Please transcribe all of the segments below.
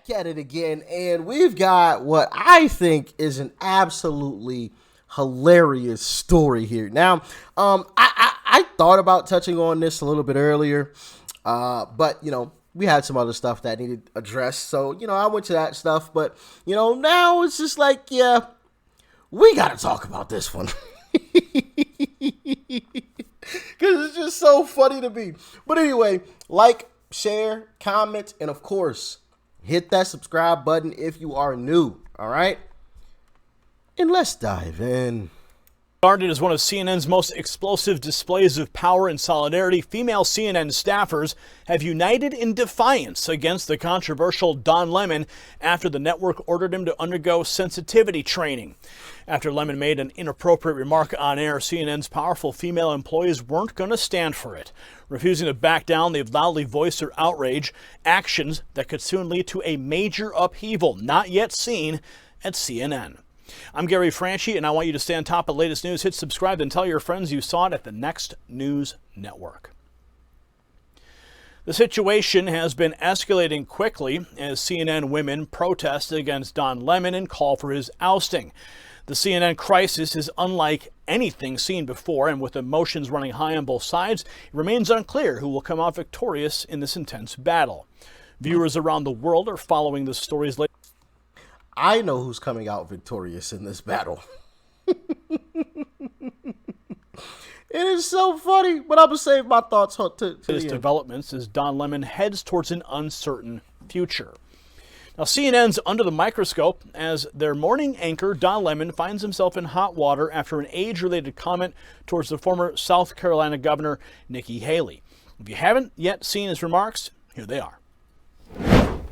at it again, and we've got what I think is an absolutely hilarious story here. Now, I thought about touching on this a little bit earlier, but we had some other stuff that needed addressed, so I went to that stuff. But now it's just like, yeah, we got to talk about this one because it's just so funny to me. But anyway, like, share, comment, and of course, hit that subscribe button if you are new, all right? And let's dive in. Regarded as one of CNN's most explosive displays of power and solidarity, female CNN staffers have united in defiance against the controversial Don Lemon after the network ordered him to undergo sensitivity training. After Lemon made an inappropriate remark on air, CNN's powerful female employees weren't going to stand for it. Refusing to back down, they've loudly voiced their outrage, actions that could soon lead to a major upheaval not yet seen at CNN. I'm Gary Franchi, and I want you to stay on top of the latest news. Hit subscribe and tell your friends you saw it at the Next News Network. The situation has been escalating quickly as CNN women protest against Don Lemon and call for his ousting. The CNN crisis is unlike anything seen before, and with emotions running high on both sides, it remains unclear who will come out victorious in this intense battle. Viewers around the world are following the stories later. I know who's coming out victorious in this battle. It is so funny, but I'm going to save my thoughts to the end. Developments as Don Lemon heads towards an uncertain future. Now, CNN's under the microscope as their morning anchor, Don Lemon, finds himself in hot water after an age-related comment towards the former South Carolina governor, Nikki Haley. If you haven't yet seen his remarks, here they are.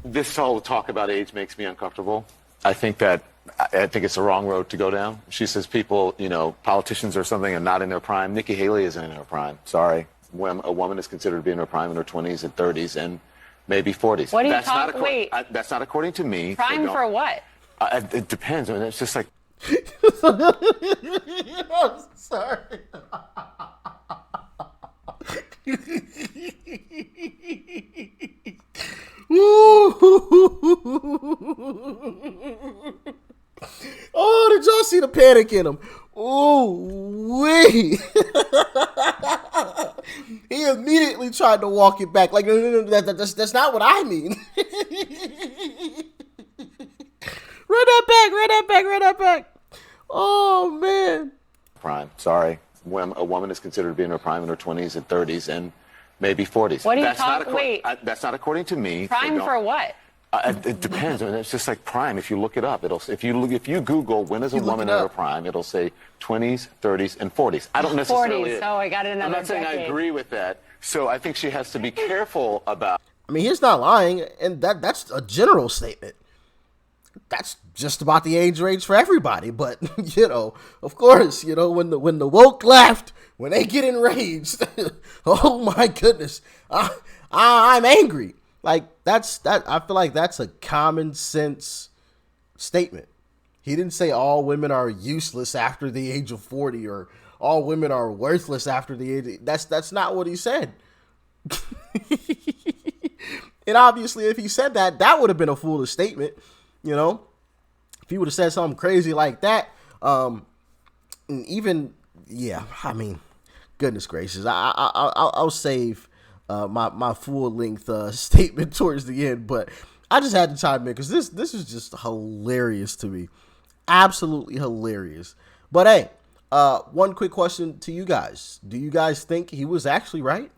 This whole talk about age makes me uncomfortable. I think it's the wrong road to go down. She says people, politicians or something are not in their prime. Nikki Haley isn't in her prime. Sorry. When a woman is considered to be in her prime in her 20s and 30s and maybe 40s. What are you talking? Wait. That's not according to me. Prime for what? It depends. I mean, it's just like. I'm sorry. Oh, did y'all see the panic in him? Ooh, wee. He immediately tried to walk it back. Like, no, that's not what I mean. Run that back. Oh, man. Prime. Sorry. When a woman is considered to be in her prime in her 20s and 30s and maybe 40s. What are you talking? Wait. That's not according to me. Prime for what? It depends. I mean, it's just like prime. If you look it up, if you Google when is a woman in her prime, it'll say 20s, 30s, and 40s. I don't necessarily. 40s. So I got another. I'm not saying decade. I agree with that. So I think she has to be careful about. I mean, he's not lying, and that's a general statement. That's just about the age range for everybody. But of course, when the woke left, when they get enraged, oh my goodness, I'm angry. Like that. I feel like that's a common sense statement. He didn't say all women are useless after the age of 40 or all women are worthless after the age. That's not what he said. And obviously, if he said that, that would have been a foolish statement. If he would have said something crazy like that, I mean, goodness gracious, I'll save my full length statement towards the end, but I just had to chime in because this is just hilarious to me, absolutely hilarious. But hey, one quick question to you guys: do you guys think he was actually right?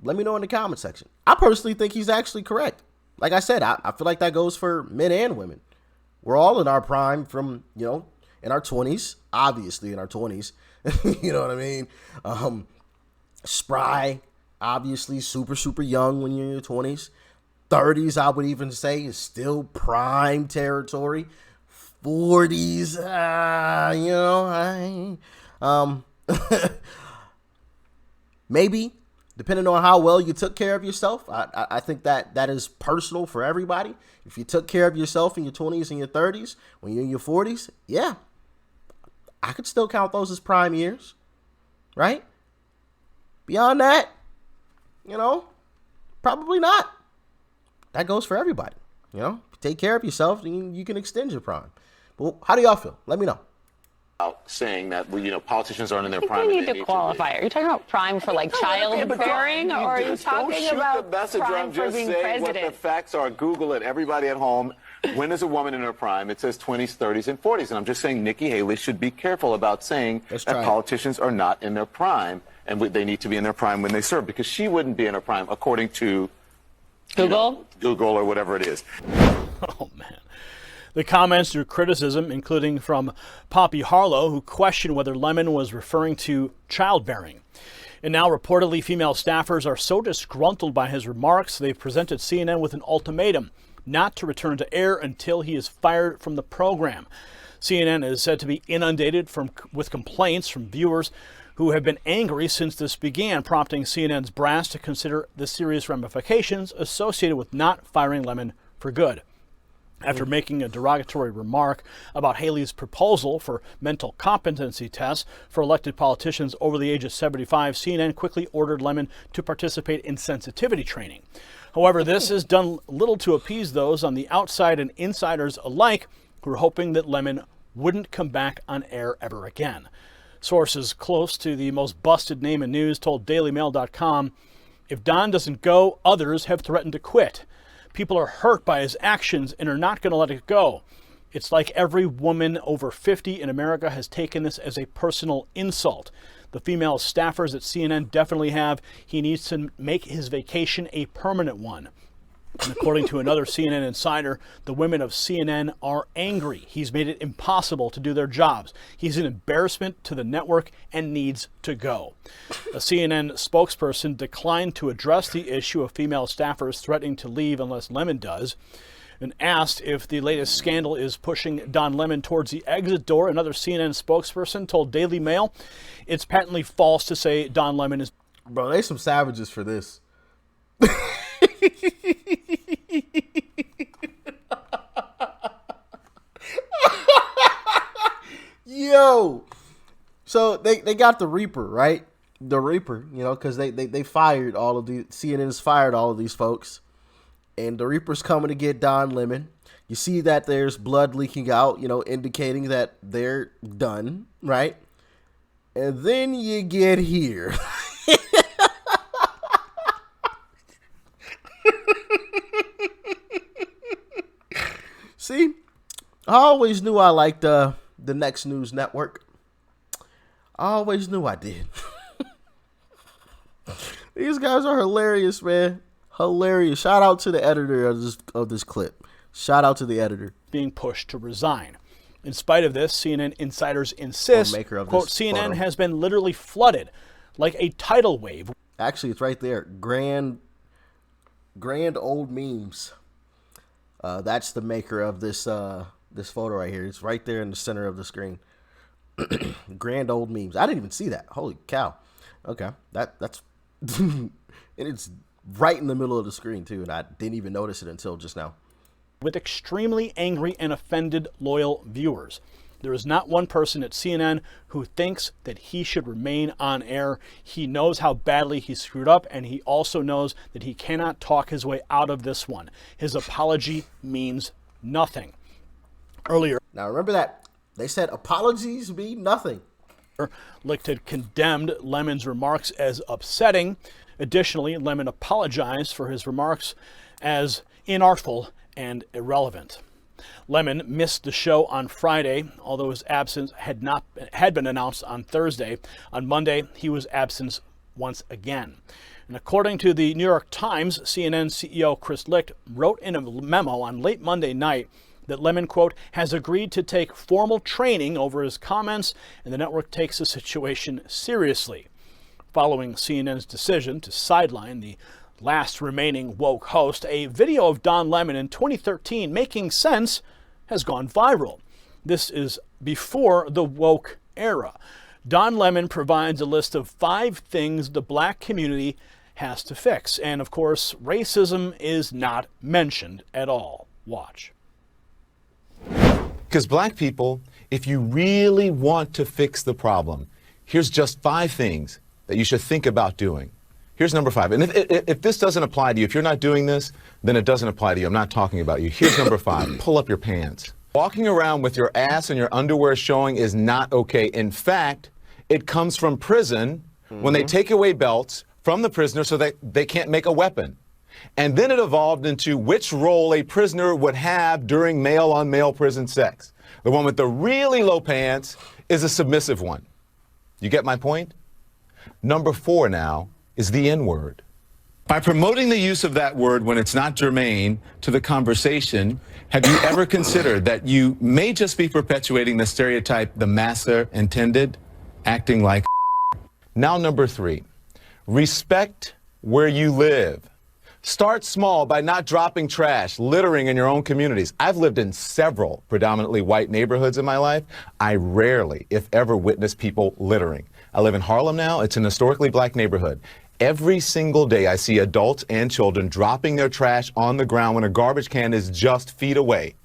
Let me know in the comment section. I personally think he's actually correct. Like I said, I feel like that goes for men and women. We're all in our prime from, in our 20s, obviously in our 20s. You know what I mean? Spry, obviously super, super young when you're in your 20s. 30s, I would even say, is still prime territory. 40s, maybe. Depending on how well you took care of yourself, I think that is personal for everybody. If you took care of yourself in your 20s and your 30s, when you're in your 40s, yeah, I could still count those as prime years, right? Beyond that, probably not. that goes for everybody. You know, take care of yourself, and you can extend your prime. But how do y'all feel? Let me know. Saying that politicians aren't in their I think prime. we need to qualify. Are you talking about prime for like childbearing, or are you talking about prime for being president? What the facts are. Google it. Everybody at home. When is a woman in her prime? It says 20s, 30s, and 40s. And I'm just saying Nikki Haley should be careful about saying that politicians are not in their prime, and they need to be in their prime when they serve, because she wouldn't be in her prime according to Google or whatever it is. Oh, man. The comments drew criticism, including from Poppy Harlow, who questioned whether Lemon was referring to childbearing. And now, reportedly, female staffers are so disgruntled by his remarks, they've presented CNN with an ultimatum not to return to air until he is fired from the program. CNN is said to be inundated with complaints from viewers who have been angry since this began, prompting CNN's brass to consider the serious ramifications associated with not firing Lemon for good. After making a derogatory remark about Haley's proposal for mental competency tests for elected politicians over the age of 75, CNN quickly ordered Lemon to participate in sensitivity training. However, this has done little to appease those on the outside and insiders alike who are hoping that Lemon wouldn't come back on air ever again. Sources close to the most busted name in news told DailyMail.com, if Don doesn't go, others have threatened to quit. People are hurt by his actions and are not going to let it go. It's like every woman over 50 in America has taken this as a personal insult. The female staffers at CNN definitely have. He needs to make his vacation a permanent one. And according to another CNN insider, the women of CNN are angry. He's made it impossible to do their jobs. He's an embarrassment to the network and needs to go. A CNN spokesperson declined to address the issue of female staffers threatening to leave unless Lemon does, and asked if the latest scandal is pushing Don Lemon towards the exit door. Another CNN spokesperson told Daily Mail it's patently false to say Don Lemon is... Bro, they some savages for this. Yo, so they got the Reaper, right? The Reaper, because they fired all of the CNN's fired all of these folks, and the Reaper's coming to get Don Lemon. You see that there's blood leaking out, indicating that they're done, right? And then you get here. See, I always knew I liked the Next News Network. I always knew I did. These guys are hilarious, man. Hilarious. Shout out to the editor of this clip. Shout out to the editor. Being pushed to resign. In spite of this, CNN insiders insist, quote, CNN has been literally flooded like a tidal wave. Actually, it's right there. Grand old memes. That's the maker of this photo right here. It's right there in the center of the screen. Grand old memes. I didn't even see that. Holy cow. Okay, that's and it's right in the middle of the screen too, and I didn't even notice it until just now. With extremely angry and offended loyal viewers. There is not one person at CNN who thinks that he should remain on air. He knows how badly he screwed up, and he also knows that he cannot talk his way out of this one. His apology means nothing. Earlier, now remember that they said apologies mean nothing. Licht had condemned Lemon's remarks as upsetting. Additionally, Lemon apologized for his remarks as inartful and irrelevant. Lemon missed the show on Friday, although his absence had been announced on Thursday. On Monday, he was absent once again. And according to the New York Times, CNN CEO Chris Licht wrote in a memo on late Monday night that Lemon, quote, has agreed to take formal training over his comments, and the network takes the situation seriously. Following CNN's decision to sideline the last remaining woke host, a video of Don Lemon in 2013 making sense has gone viral. This is before the woke era. Don Lemon provides a list of 5 things the black community has to fix. And of course, racism is not mentioned at all. Watch. Because black people, if you really want to fix the problem, here's just 5 things that you should think about doing. Here's number 5. And if this doesn't apply to you, if you're not doing this, then it doesn't apply to you. I'm not talking about you. Here's number 5. Pull up your pants. Walking around with your ass and your underwear showing is not okay. In fact, it comes from prison when they take away belts from the prisoner so that they can't make a weapon. And then it evolved into which role a prisoner would have during male-on-male prison sex. The one with the really low pants is a submissive one. You get my point? Number 4 now is the N-word. By promoting the use of that word when it's not germane to the conversation, have you ever considered that you may just be perpetuating the stereotype the master intended, acting like? Now number 3, respect where you live. Start small by not dropping trash, littering in your own communities. I've lived in several predominantly white neighborhoods in my life. I rarely, if ever, witness people littering. I live in Harlem now. It's an historically black neighborhood. Every single day I see adults and children dropping their trash on the ground when a garbage can is just feet away.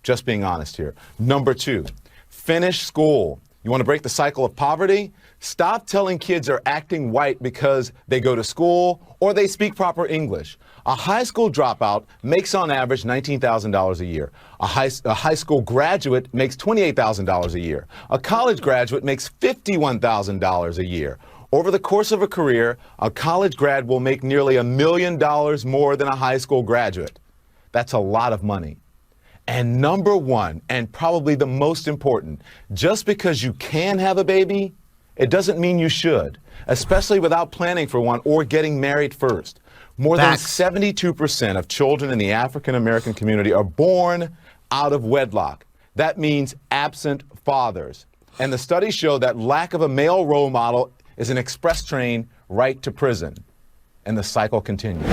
Just being honest here. Number 2, finish school. You want to break the cycle of poverty? Stop telling kids they're acting white because they go to school or they speak proper English. A high school dropout makes on average $19,000 a year. A high school graduate makes $28,000 a year. A college graduate makes $51,000 a year. Over the course of a career, a college grad will make nearly $1 million more than a high school graduate. That's a lot of money. And number 1, and probably the most important, just because you can have a baby, it doesn't mean you should, especially without planning for one or getting married first. More than 72% of children in the African American community are born out of wedlock. That means absent fathers. And the studies show that lack of a male role model is an express train right to prison. And the cycle continues.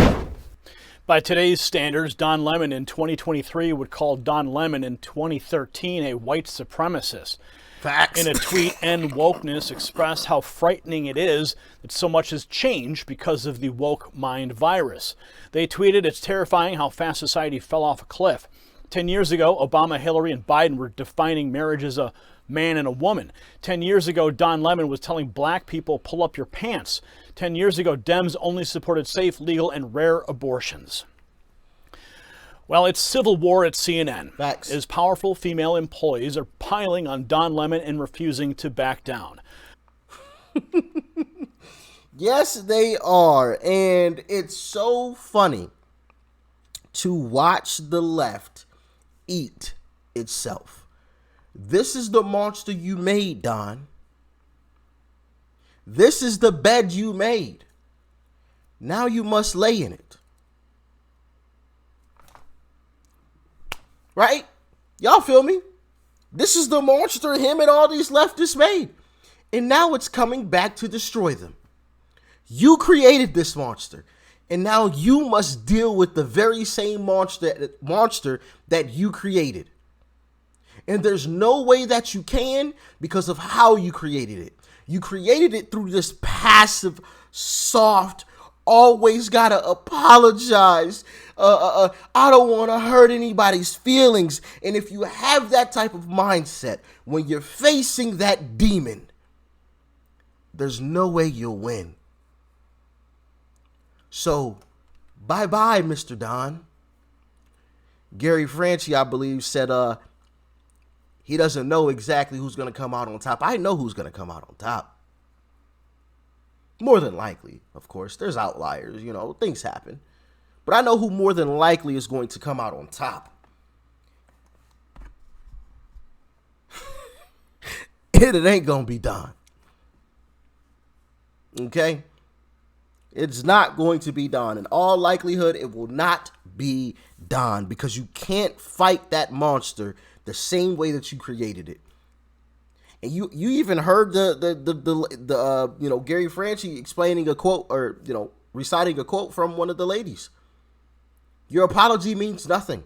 By today's standards, Don Lemon in 2023 would call Don Lemon in 2013 a white supremacist. Facts. In a tweet, End Wokeness expressed how frightening it is that so much has changed because of the woke mind virus. They tweeted, "It's terrifying how fast society fell off a cliff. 10 years ago, Obama, Hillary, and Biden were defining marriage as a man and a woman. 10 years ago, Don Lemon was telling black people, pull up your pants. 10 years ago, Dems only supported safe, legal, and rare abortions." Well, it's civil war at CNN. Facts. As powerful female employees are piling on Don Lemon and refusing to back down. Yes, they are. And it's so funny to watch the left eat itself. This is the monster you made, Don. This is the bed you made. Now you must lay in it. Right? Y'all feel me? This is the monster him and all these leftists made. And now it's coming back to destroy them. You created this monster. And now you must deal with the very same monster that you created. And there's no way that you can because of how you created it. You created it through this passive, soft, always gotta apologize. I don't want to hurt anybody's feelings. And if you have that type of mindset, when you're facing that demon, there's no way you'll win. So, bye-bye, Mr. Don. Gary Franchi, I believe, said he doesn't know exactly who's going to come out on top. I know who's going to come out on top. More than likely, of course. There's outliers, things happen. But I know who more than likely is going to come out on top. And it ain't going to be Don. Okay? It's not going to be Don. In all likelihood, it will not be Don because you can't fight that monster the same way that you created it. And you even heard the Gary Franchi explaining a quote or reciting a quote from one of the ladies. Your apology means nothing.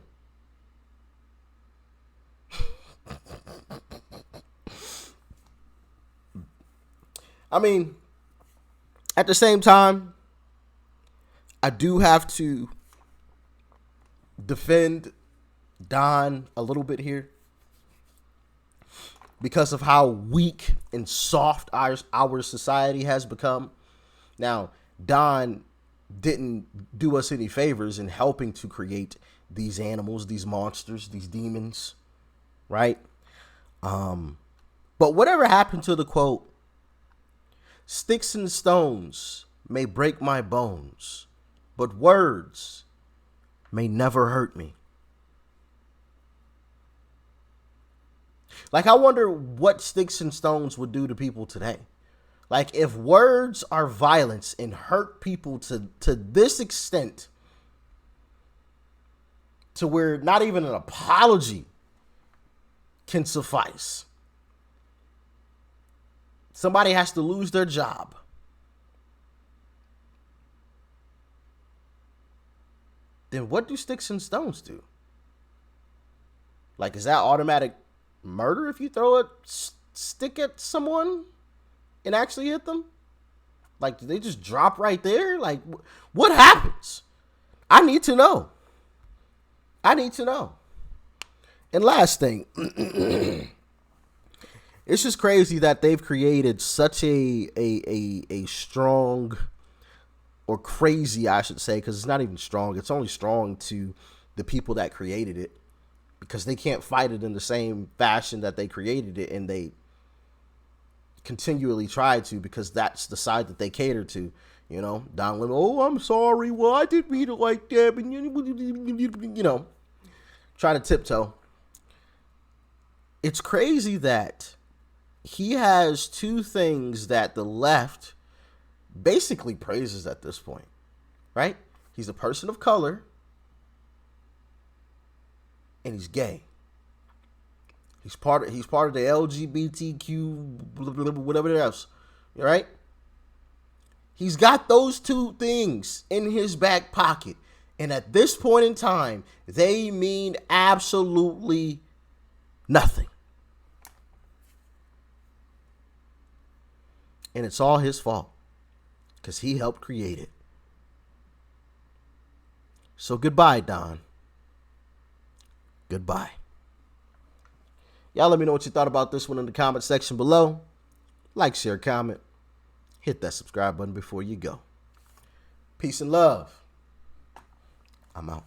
I mean, at the same time, I do have to defend Don a little bit here because of how weak and soft our society has become. Now, Don didn't do us any favors in helping to create these animals, these monsters, these demons, right? But whatever happened to the quote, "Sticks and stones may break my bones, but words may never hurt me." Like, I wonder what sticks and stones would do to people today. Like, if words are violence and hurt people to this extent, to where not even an apology can suffice. Somebody has to lose their job. Then what do sticks and stones do? Like, is that automatic murder if you throw a stick at someone and actually hit them? Like, do they just drop right there? Like, what happens? I need to know. I need to know. And last thing, it's just crazy that they've created such a strong, or crazy, I should say, because it's not even strong. It's only strong to the people that created it, because they can't fight it in the same fashion that they created it, and they continually try to, because that's the side that they cater to. You know, Don Lemon, "Oh, I'm sorry. Well, I didn't mean it like that." You know, try to tiptoe. It's crazy that he has two things that the left basically praises at this point, right? He's a person of color, and he's gay. He's part of the LGBTQ, whatever else, right? He's got those two things in his back pocket, and at this point in time, they mean absolutely nothing. And it's all his fault, because he helped create it. So goodbye, Don. Goodbye. Y'all let me know what you thought about this one in the comment section below. Like, share, comment. Hit that subscribe button before you go. Peace and love. I'm out.